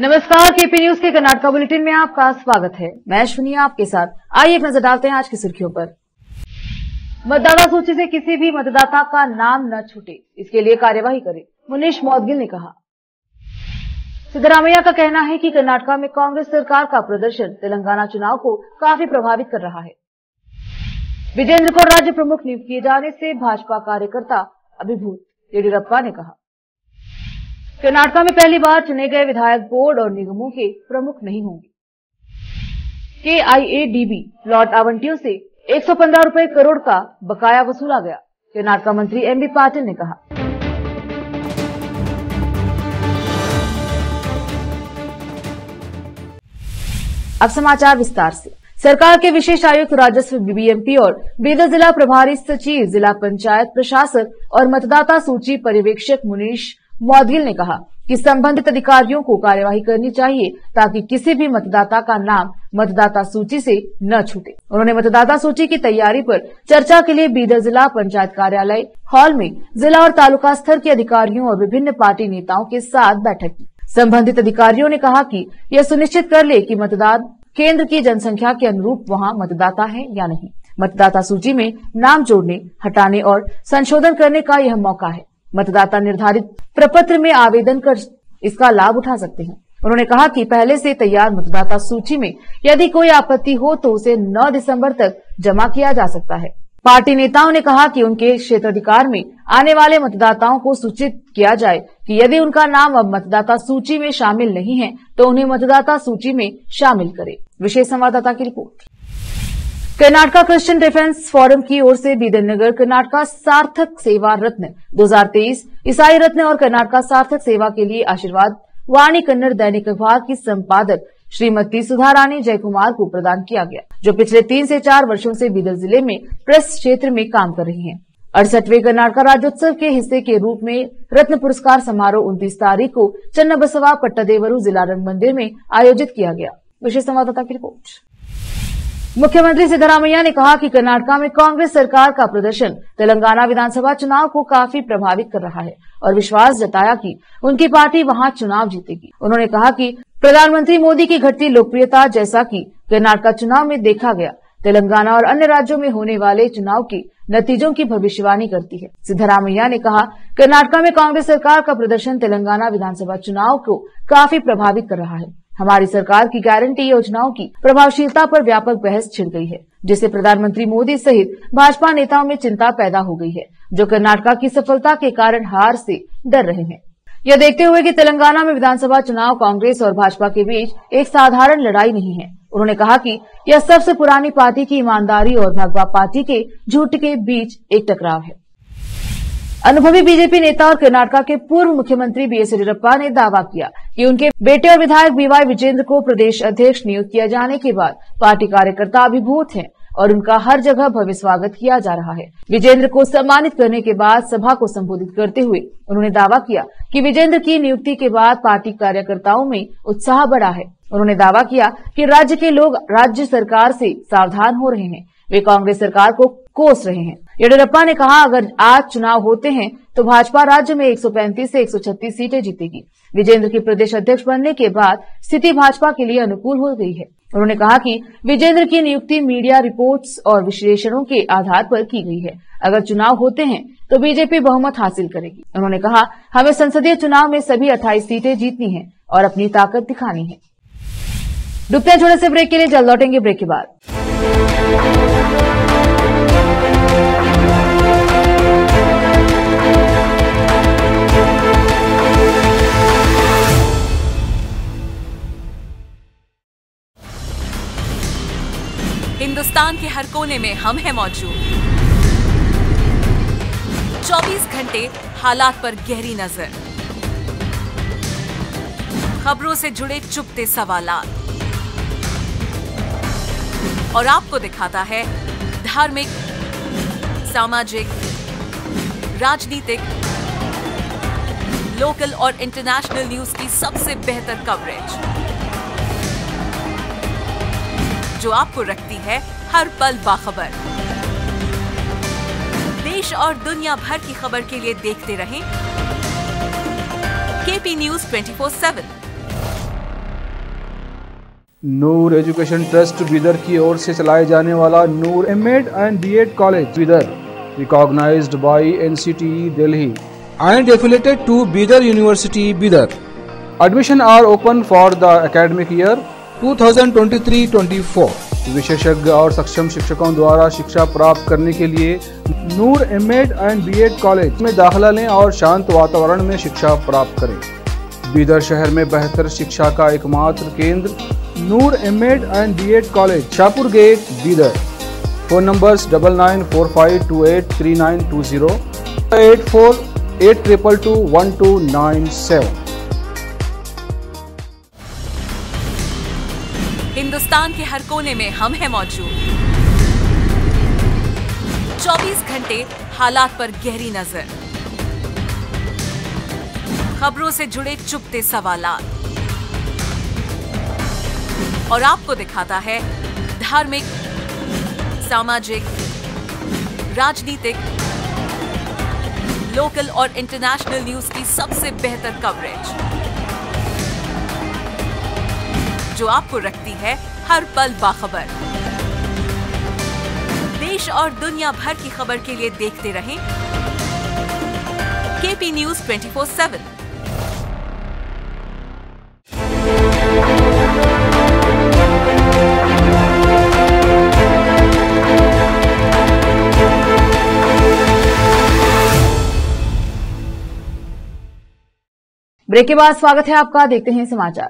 नमस्कार, KP news के Karnataka bulletin में आपका स्वागत है। मैं अश्विनी आपके साथ। आइए एक नजर डालते हैं आज की सुर्खियों पर। मतदाता सूची से किसी भी मतदाता का नाम न छूटे, इसके लिए कार्यवाही करें, मुनीश मौदगिल ने कहा। सिद्धरामैया का कहना है कि कर्नाटका में कांग्रेस सरकार का प्रदर्शन तेलंगाना चुनाव को काफी प्रभावित कर रहा है। विजेंद्र को राज्य प्रमुख नियुक्त किए जाने से भाजपा कार्यकर्ता अभिभूत, येडियुरप्पा ने कहा। कर्नाटका में पहली बार चुने गए विधायक बोर्ड और निगमों के प्रमुख नहीं होंगे। KIADB प्लॉट आवंटियों से 115 रुपए करोड़ का बकाया वसूला गया, कर्नाटका मंत्री MB पाटिल ने कहा। अब समाचार विस्तार से। सरकार के विशेष आयुक्त राजस्व BBMP और बीदर जिला प्रभारी सचिव, जिला पंचायत प्रशासक और मतदाता सूची पर्यवेक्षक मुनीश मौदगिल ने कहा कि संबंधित अधिकारियों को कार्यवाही करनी चाहिए ताकि किसी भी मतदाता का नाम मतदाता सूची से न छूटे। उन्होंने मतदाता सूची की तैयारी पर चर्चा के लिए बीदर जिला पंचायत कार्यालय हॉल में जिला और तालुका स्तर के अधिकारियों और विभिन्न पार्टी नेताओं के साथ बैठक की। संबंधित अधिकारियों ने कहा कि यह सुनिश्चित कर ले कि मतदान केंद्र की जनसंख्या के अनुरूप वहां मतदाता है या नहीं। मतदाता सूची में नाम जोड़ने, हटाने और संशोधन करने का यह मौका है। मतदाता निर्धारित प्रपत्र में आवेदन कर इसका लाभ उठा सकते हैं। उन्होंने कहा कि पहले से तैयार मतदाता सूची में यदि कोई आपत्ति हो तो उसे 9 दिसंबर तक जमा किया जा सकता है। पार्टी नेताओं ने कहा कि उनके क्षेत्राधिकार में आने वाले मतदाताओं को सूचित किया जाए कि यदि उनका नाम अब मतदाता सूची में शामिल नहीं है तो उन्हें मतदाता सूची में शामिल करें। विशेष संवाददाता की report. Karnataka Christian defence forum की ओर से बीदर नगर कर्नाटका सार्थक सेवा रत्न 2023, ईसाई रत्न और कर्नाटका सार्थक सेवा के लिए आशीर्वाद वाणी कन्नड़ दैनिक अखबार की संपादक श्रीमती सुधा रानी जयकुमार को प्रदान किया गया, जो पिछले 3 से 4 वर्षों से बीदर जिले में प्रेस क्षेत्र में काम कर रही हैं। 68वें कर्नाटका राज्योत्सव के हिस्से के रूप में रत्न पुरस्कार समारोह 29 तारीख को चन्नबसवा पट्टादेवरू जिला रंग मंदिर में आयोजित किया गया। विशेष संवाददाता की रिपोर्ट। मुख्यमंत्री सिद्धरामैया ने कहा कि कर्नाटका में कांग्रेस सरकार का प्रदर्शन तेलंगाना विधानसभा चुनाव को काफी प्रभावित कर रहा है और विश्वास जताया कि उनकी पार्टी वहां चुनाव जीतेगी। उन्होंने कहा कि प्रधानमंत्री मोदी की घटती लोकप्रियता, जैसा कि कर्नाटका चुनाव में देखा गया, तेलंगाना और अन्य राज्यों में होने वाले चुनाव के नतीजों की भविष्यवाणी करती है। सिद्धरामैया ने कहा, कर्नाटका में कांग्रेस सरकार का प्रदर्शन तेलंगाना विधानसभा चुनाव को काफी प्रभावित कर रहा है। हमारी सरकार की गारंटी योजनाओं की प्रभावशीलता पर व्यापक बहस छिड़ गई है, जिससे प्रधानमंत्री मोदी सहित भाजपा नेताओं में चिंता पैदा हो गई है, जो कर्नाटका की सफलता के कारण हार से डर रहे हैं। यह देखते हुए कि तेलंगाना में विधानसभा चुनाव कांग्रेस और भाजपा के बीच एक साधारण लड़ाई नहीं है। उन्होंने कहा कि यह सबसे पुरानी पार्टी की ईमानदारी और भाजपा पार्टी के झूठ के बीच एक टकराव है। अनुभवी बीजेपी नेता और कर्नाटका के पूर्व मुख्यमंत्री BS येडियुरप्पा ने दावा किया कि उनके बेटे और विधायक BY विजेंद्र को प्रदेश अध्यक्ष नियुक्त किया जाने के बाद पार्टी कार्यकर्ता अभिभूत हैं और उनका हर जगह भव्य स्वागत किया जा रहा है। विजेंद्र को सम्मानित करने के बाद सभा को संबोधित करते हुए उन्होंने दावा किया कि विजेंद्र की नियुक्ति के बाद पार्टी कार्यकर्ताओं में उत्साह बढ़ा है। उन्होंने दावा किया कि राज्य के लोग राज्य सरकार से सावधान हो रहे हैं, वे कांग्रेस सरकार को कोस रहे हैं। येडियुरप्पा ने कहा, अगर आज चुनाव होते हैं तो भाजपा राज्य में 135 से 136 सीटें जीतेगी। विजेंद्र के प्रदेश अध्यक्ष बनने के बाद स्थिति भाजपा के लिए अनुकूल हो गई है। उन्होंने कहा कि विजेंद्र की नियुक्ति मीडिया रिपोर्ट्स और विश्लेषणों के आधार पर की गई है। अगर चुनाव होते हैं तो बीजेपी बहुमत हासिल करेगी। उन्होंने कहा, हमें संसदीय चुनाव में सभी 28 सीटें जीतनी है और अपनी ताकत दिखानी है। रुकते हैं छोटे से ब्रेक के लिए, जल्द लौटेंगे ब्रेक के बाद। हिंदुस्तान के हर कोने में हम हैं मौजूद। 24 घंटे हालात पर गहरी नजर, खबरों से जुड़े चुपते सवालात और आपको दिखाता है धार्मिक, सामाजिक, राजनीतिक, लोकल और इंटरनेशनल न्यूज की सबसे बेहतर कवरेज, जो आपको रखती है हर पल बाखबर। देश और दुनिया भर की खबर के लिए देखते रहें KP news 24/7। Noor education trust Bidar की ओर से चलाए जाने वाला Noor MEd and BEd college Bidar, recognised by NCTE Delhi and affiliated to Bidar university Bidar. Admission are open for the academic year 2023-24। विशेषज्ञ और सक्षम शिक्षकों द्वारा शिक्षा प्राप्त करने के लिए नूर एमएड एंड बीएड कॉलेज में दाखिला लें और शांत वातावरण में शिक्षा प्राप्त करें। बीदर शहर में बेहतर शिक्षा का एकमात्र केंद्र Noor MEd and BEd college, Shahpur gate, Bidar. Phone numbers 9945283920, 8482221297। Hindustan के हर कोने में हम हैं मौजूद। 24 घंटे हालात पर गहरी नजर, खबरों से जुड़े चुपते सवालात, और आपको दिखाता है धार्मिक, सामाजिक, राजनीतिक, लोकल और इंटरनेशनल न्यूज की सबसे बेहतर कवरेज, जो आपको रखती है हर पल बाखबर। देश और दुनिया भर की खबर के लिए देखते रहें केपी न्यूज 24/7। ब्रेक के बाद स्वागत है आपका। देखते हैं समाचार।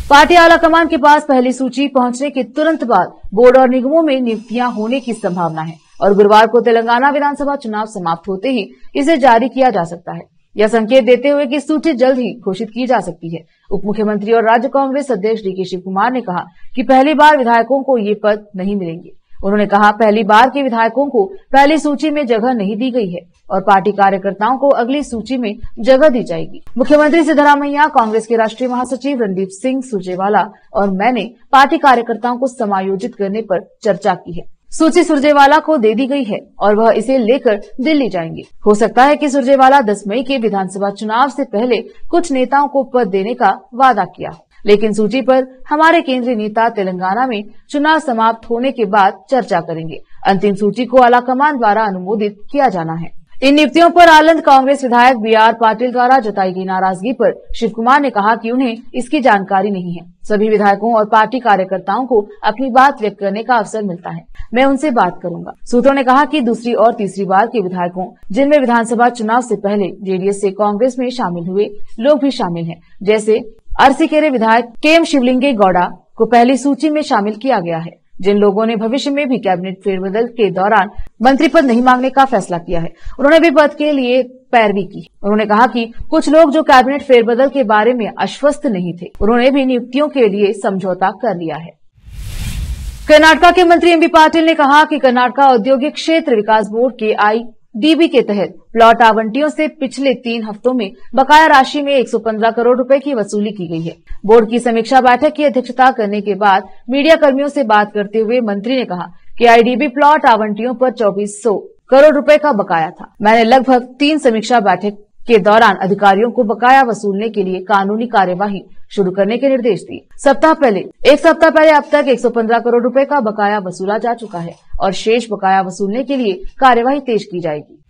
पार्टी आलाकमान के पास पहली सूची पहुंचने के तुरंत बाद बोर्ड और निगमों में नियुक्तियां होने की संभावना है और गुरुवार को तेलंगाना विधानसभा चुनाव समाप्त होते ही इसे जारी किया जा सकता है। यह संकेत देते हुए कि सूची जल्द ही घोषित की जा सकती है। उप मुख्यमंत्री और राज्य कांग्रेस अध्यक्ष डीके शिव कुमार ने कहा कि पहली बार विधायकों को ये पद नहीं मिलेंगे। उन्होंने कहा, पहली बार के विधायकों को पहली सूची में जगह नहीं दी गई है और पार्टी कार्यकर्ताओं को अगली सूची में जगह दी जाएगी। मुख्यमंत्री सिद्धरामैया, कांग्रेस के राष्ट्रीय महासचिव रणदीप सिंह सुरजेवाला और मैंने पार्टी कार्यकर्ताओं को समायोजित करने पर चर्चा की है। सूची सुरजेवाला को दे दी गई है और वह इसे लेकर दिल्ली जाएंगे। हो सकता है कि सुरजेवाला 10 मई के विधानसभा चुनाव से पहले कुछ नेताओं को पद देने का वादा किया हो, लेकिन सूची पर हमारे केंद्रीय नेता तेलंगाना में चुनाव समाप्त होने के बाद चर्चा करेंगे। अंतिम सूची को आलाकमान द्वारा अनुमोदित किया जाना है। इन नियुक्तियों पर आलंद कांग्रेस विधायक बीआर पाटिल द्वारा जताई गई नाराजगी पर शिव कुमार ने कहा कि उन्हें इसकी जानकारी नहीं है। सभी विधायकों और पार्टी कार्यकर्ताओं को अपनी बात व्यक्त करने का अवसर मिलता है, मैं उनसे बात करूंगा। सूत्रों ने कहा कि दूसरी और तीसरी बार के विधायकों, जिनमें विधानसभा चुनाव से पहले जेडीएस से कांग्रेस में शामिल हुए लोग भी शामिल हैं, जैसे अरसीकेरे विधायक केएम शिवलिंगे गौड़ा को पहली सूची में शामिल किया गया है, जिन लोगों ने भविष्य में भी कैबिनेट फेरबदल के दौरान मंत्री पद नहीं मांगने का फैसला किया है। उन्होंने भी पद के लिए पैरवी की। उन्होंने कहा कि कुछ लोग जो कैबिनेट फेरबदल के बारे में आश्वस्त नहीं थे, उन्होंने भी नियुक्तियों के लिए समझौता कर लिया है। कर्नाटका के मंत्री एमबी पाटिल ने कहा कि कर्नाटका औद्योगिक क्षेत्र विकास बोर्ड के आईडीबी के तहत प्लॉट आवंटियों से पिछले 3 हफ्तों में बकाया राशि में 115 करोड़ रुपए की वसूली की गई है। बोर्ड की समीक्षा बैठक की अध्यक्षता करने के बाद मीडिया कर्मियों से बात करते हुए मंत्री ने कहा कि आईडीबी प्लॉट आवंटियों पर 2400 करोड़ रुपए का बकाया था। मैंने लगभग 3 समीक्षा बैठक के दौरान अधिकारियों को बकाया वसूलने के लिए कानूनी कार्यवाही शुरू करने के निर्देश दिए। एक सप्ताह पहले अब तक 115 करोड़ रुपए का बकाया वसूला जा चुका है और शेष बकाया वसूलने के लिए कार्यवाही तेज की जाएगी।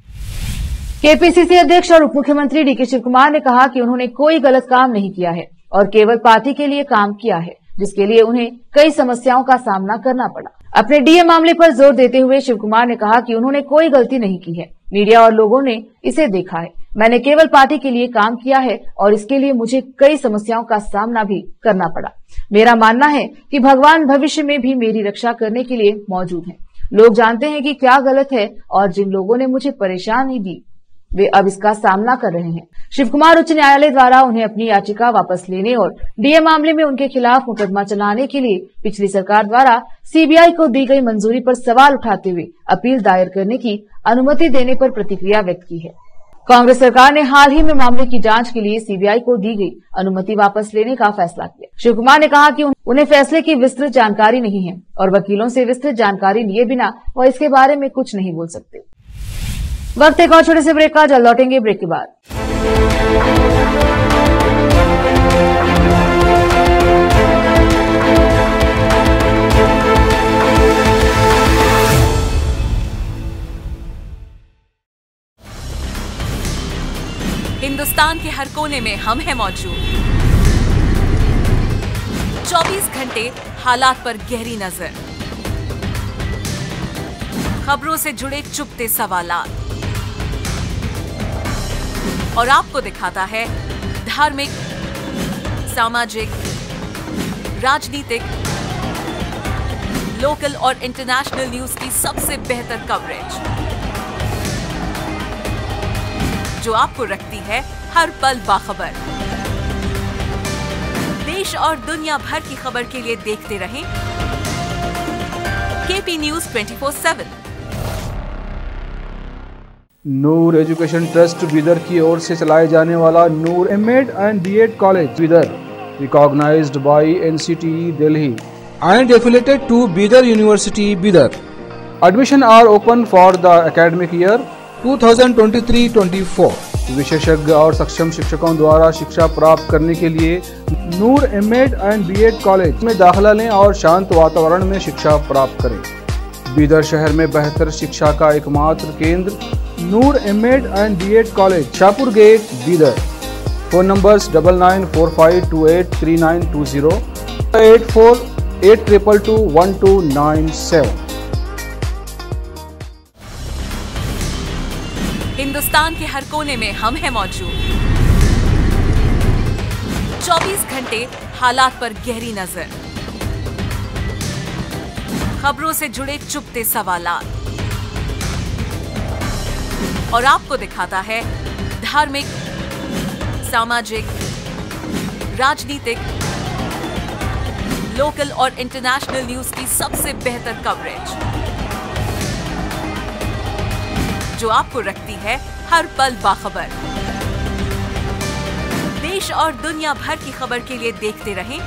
केपीसीसी अध्यक्ष और उप मुख्यमंत्री डीके शिव कुमार ने कहा कि उन्होंने कोई गलत काम नहीं किया है और केवल पार्टी के लिए काम किया है, जिसके लिए उन्हें कई समस्याओं का सामना करना पड़ा। अपने डीए मामले पर जोर देते हुए शिव कुमार ने कहा कि उन्होंने कोई गलती नहीं की है, मीडिया और लोगों ने इसे देखा है। मैंने केवल पार्टी के लिए काम किया है और इसके लिए मुझे कई समस्याओं का सामना भी करना पड़ा। मेरा मानना है कि भगवान भविष्य में भी मेरी रक्षा करने के लिए मौजूद हैं। लोग जानते हैं कि क्या गलत है और जिन लोगों ने मुझे परेशानी दी वे अब इसका सामना कर रहे हैं। शिव कुमार उच्च न्यायालय द्वारा उन्हें अपनी याचिका वापस लेने और डीए मामले में उनके खिलाफ मुकदमा चलाने के लिए पिछली सरकार द्वारा सीबीआई को दी गई मंजूरी पर सवाल उठाते हुए अपील दायर करने की अनुमति देने पर प्रतिक्रिया व्यक्त की है। कांग्रेस सरकार ने हाल ही में मामले की जांच के लिए सीबीआई को दी गई अनुमति वापस लेने का फैसला किया। शिव कुमार ने कहा कि उन्हें फैसले की विस्तृत जानकारी नहीं है और वकीलों से विस्तृत जानकारी लिए बिना वह इसके बारे में कुछ नहीं बोल सकते। वक्त एक और छोटे से ब्रेक का, जल्द लौटेंगे ब्रेक के बाद। हिंदुस्तान के हर कोने में हम हैं मौजूद। 24 घंटे हालात पर गहरी नजर, खबरों से जुड़े चुपते सवालात, और आपको दिखाता है धार्मिक, सामाजिक, राजनीतिक, लोकल और इंटरनेशनल न्यूज की सबसे बेहतर कवरेज, जो आपको रखती है हर पल बाखबर। देश और दुनिया भर की खबर के लिए देखते रहें KP news 24/7। Noor education trust Bidar की ओर से चलाए जाने वाला Noor MEd and BEd college Bidar, recognised by NCTE Delhi and affiliated to Bidar University Bidar. Admission are open for the academic year 2023-24. विशेषज्ञ और सक्षम शिक्षकों द्वारा शिक्षा प्राप्त करने के लिए नूर एमएड एंड बीएड कॉलेज में दाखिला लें और शांत वातावरण में शिक्षा प्राप्त करें। बीदर शहर में बेहतर शिक्षा का एकमात्र केंद्र Noor MEd and BEd college, Shahpur gate, Bidar. Phone numbers 9945283920, 8482221297। Hindustan के हर कोने में हम हैं मौजूद। 24 घंटे हालात पर गहरी नजर, खबरों से जुड़े चुपते सवालात, और आपको दिखाता है धार्मिक, सामाजिक, राजनीतिक, लोकल और इंटरनेशनल न्यूज की सबसे बेहतर कवरेज, जो आपको रखती है हर पल बाखबर। देश और दुनिया भर की खबर के लिए देखते रहें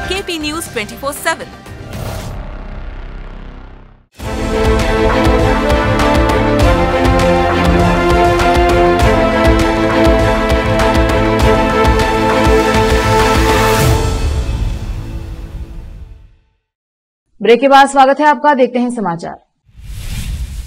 केपी न्यूज 24/7। ब्रेक के बाद स्वागत है आपका। देखते हैं समाचार।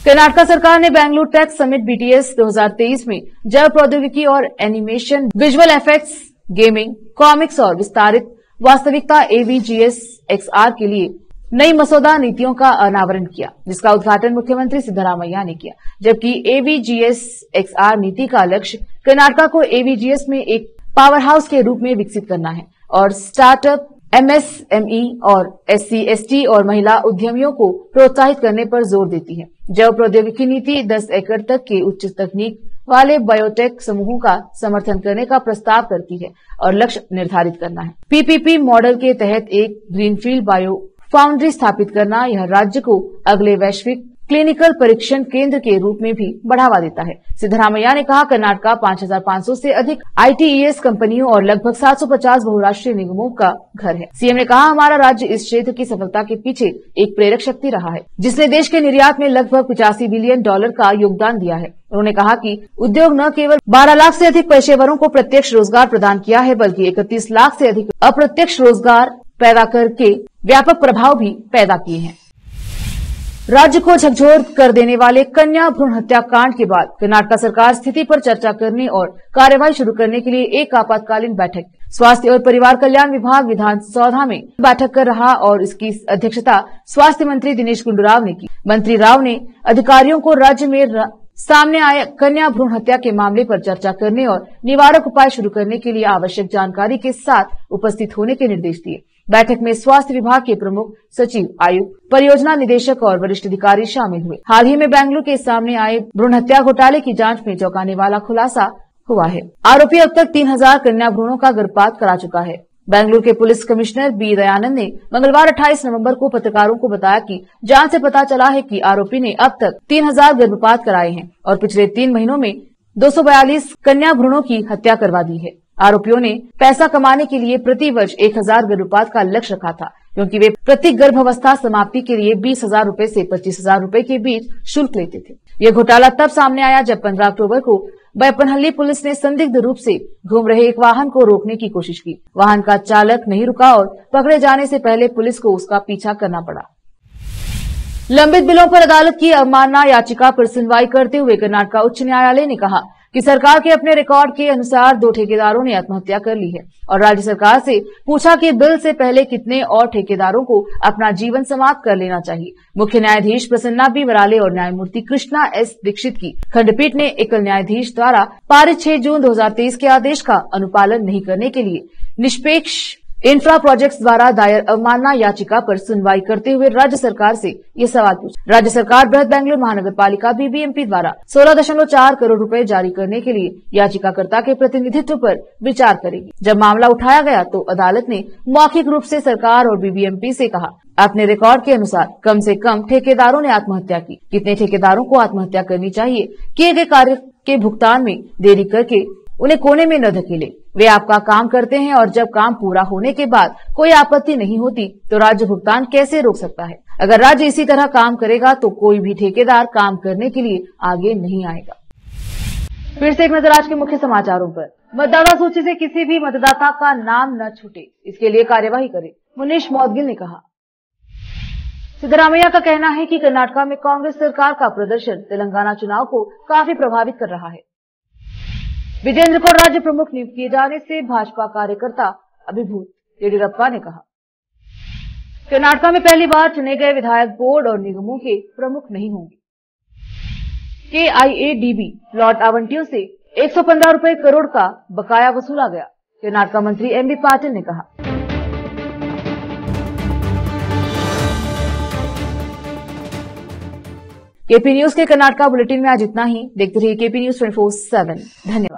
कर्नाटक सरकार ने बेंगलुरु टेक समिट बीटीएस 2023 में जैव प्रौद्योगिकी और animation, visual effects, gaming, comics और विस्तारित वास्तविकता AVGS XR के लिए नई मसौदा नीतियों का अनावरण किया, जिसका उद्घाटन मुख्यमंत्री सिद्धरामैया ने किया। जबकि AVGS XR नीति का लक्ष्य कर्नाटक को AVGS में एक पावर हाउस के रूप में विकसित करना है और स्टार्टअप, MSME और SC/ST और महिला उद्यमियों को प्रोत्साहित करने पर जोर देती है। जैव प्रौद्योगिकी नीति 10 एकड़ तक के उच्च तकनीक वाले बायोटेक समूहों का समर्थन करने का प्रस्ताव करती है और लक्ष्य निर्धारित करना है। PPP मॉडल के तहत एक ग्रीनफील्ड बायो फाउंड्री स्थापित करना यह राज्य को अगले वैश्विक क्लिनिकल परीक्षण केंद्र के रूप में भी बढ़ावा देता है। सिद्धरामैया ने कहा, कर्नाटक 5500 से अधिक ITES कंपनियों और लगभग 750 बहुराष्ट्रीय निगमों का घर है। सीएम ने कहा, हमारा राज्य इस क्षेत्र की सफलता के पीछे एक प्रेरक शक्ति रहा है, जिसने देश के निर्यात में लगभग $85 बिलियन का योगदान दिया है। उन्होंने कहा कि उद्योग न केवल 12 लाख से अधिक पेशेवरों को प्रत्यक्ष रोजगार प्रदान किया है, बल्कि 31 लाख से अधिक अप्रत्यक्ष रोजगार पैदा करके व्यापक प्रभाव भी पैदा किए हैं। राज्य को झकझोर कर देने वाले कन्या भ्रूण हत्याकांड के बाद कर्नाटक सरकार स्थिति पर चर्चा करने और कार्यवाही शुरू करने के लिए एक आपातकालीन बैठक स्वास्थ्य और परिवार कल्याण विभाग विधानसौधा में बैठक कर रहा और इसकी अध्यक्षता स्वास्थ्य मंत्री दिनेश गुंडूराव ने की। मंत्री राव ने अधिकारियों को राज्य में सामने आए कन्या भ्रूण हत्या के मामले पर चर्चा करने और निवारक उपाय शुरू करने के लिए आवश्यक जानकारी के साथ उपस्थित होने के निर्देश दिए। बैठक में स्वास्थ्य विभाग के प्रमुख सचिव, आयुक्त, परियोजना निदेशक और वरिष्ठ अधिकारी शामिल हुए। हाल ही में बेंगलुरु के सामने आए भ्रूण हत्या घोटाले की जांच में चौंकाने वाला खुलासा हुआ है। आरोपी अब तक 3000 कन्या भ्रूणों का गर्भपात करा चुका है। बेंगलुरु के पुलिस कमिश्नर बी दयानंद ने मंगलवार 28 नवंबर को पत्रकारों को बताया कि जांच से पता चला है कि आरोपी ने अब तक 3000 गर्भपात कराए हैं और पिछले 3 महीनों में 242 कन्या भ्रूणों की हत्या करवा दी है। आरोपियों ने पैसा कमाने के लिए प्रति वर्ष 1000 गर्भपात का लक्ष्य रखा था, क्योंकि वे प्रति गर्भावस्था समाप्ति के लिए 20,000 रूपये से 25,000 रूपये के बीच शुल्क लेते थे। यह घोटाला तब सामने आया जब 15 अक्टूबर को बैपनहल्ली पुलिस ने संदिग्ध रूप से घूम रहे एक वाहन को रोकने की कोशिश की। वाहन का चालक नहीं रुका और पकड़े जाने से पहले पुलिस को उसका पीछा करना पड़ा। लंबित बिलों पर अदालत की अवमानना याचिका पर सुनवाई करते हुए कर्नाटक उच्च न्यायालय ने कहा कि सरकार के अपने रिकॉर्ड के अनुसार 2 ठेकेदारों ने आत्महत्या कर ली है और राज्य सरकार से पूछा कि बिल से पहले कितने और ठेकेदारों को अपना जीवन समाप्त कर लेना चाहिए। मुख्य न्यायाधीश प्रसन्ना बी वराले और न्यायमूर्ति कृष्णा एस दीक्षित की खंडपीठ ने एकल न्यायाधीश द्वारा पारित 6 जून 2023 के आदेश का अनुपालन नहीं करने के लिए निष्पक्ष इंफ्रा प्रोजेक्ट्स द्वारा दायर अवमानना याचिका पर सुनवाई करते हुए राज्य सरकार से ये सवाल पूछा। राज्य सरकार बृहद बेंगलुरु महानगर पालिका बीबीएमपी द्वारा 16.4 करोड़ रुपए जारी करने के लिए याचिकाकर्ता के प्रतिनिधित्व पर विचार करेगी। जब मामला उठाया गया तो अदालत ने मौखिक रूप से सरकार और बीबीएमपी से कहा, अपने रिकॉर्ड के अनुसार कम से कम ठेकेदारों ने आत्महत्या की। कितने ठेकेदारों को आत्महत्या करनी चाहिए? किए गए कार्य के भुगतान में देरी करके उन्हें कोने में न धकेले। वे आपका काम करते हैं और जब काम पूरा होने के बाद कोई आपत्ति नहीं होती तो राज्य भुगतान कैसे रोक सकता है? अगर राज्य इसी तरह काम करेगा तो कोई भी ठेकेदार काम करने के लिए आगे नहीं आएगा। फिर से एक नजर आज के मुख्य समाचारों पर। मतदाता सूची से किसी भी मतदाता का नाम न छूटे, इसके लिए कार्यवाही करे, मुनीश मौदगिल ने कहा। सिद्धरामैया का कहना है कि कर्नाटका में कांग्रेस सरकार का प्रदर्शन तेलंगाना चुनाव को काफी प्रभावित कर रहा है। विजेंद्र को राज्य प्रमुख नियुक्त किए जाने से भाजपा कार्यकर्ता अभिभूत, येडियुरप्पा ने कहा। कर्नाटका में पहली बार चुने गए विधायक बोर्ड और निगमों के प्रमुख नहीं होंगे। KIADB लॉट आवंटियों से 115 करोड़ का बकाया वसूला गया, कर्नाटका मंत्री MB पाटिल ने कहा। केपी न्यूज के कर्नाटका बुलेटिन में आज इतना ही। देखते रहिए केपी न्यूज 24/7। धन्यवाद।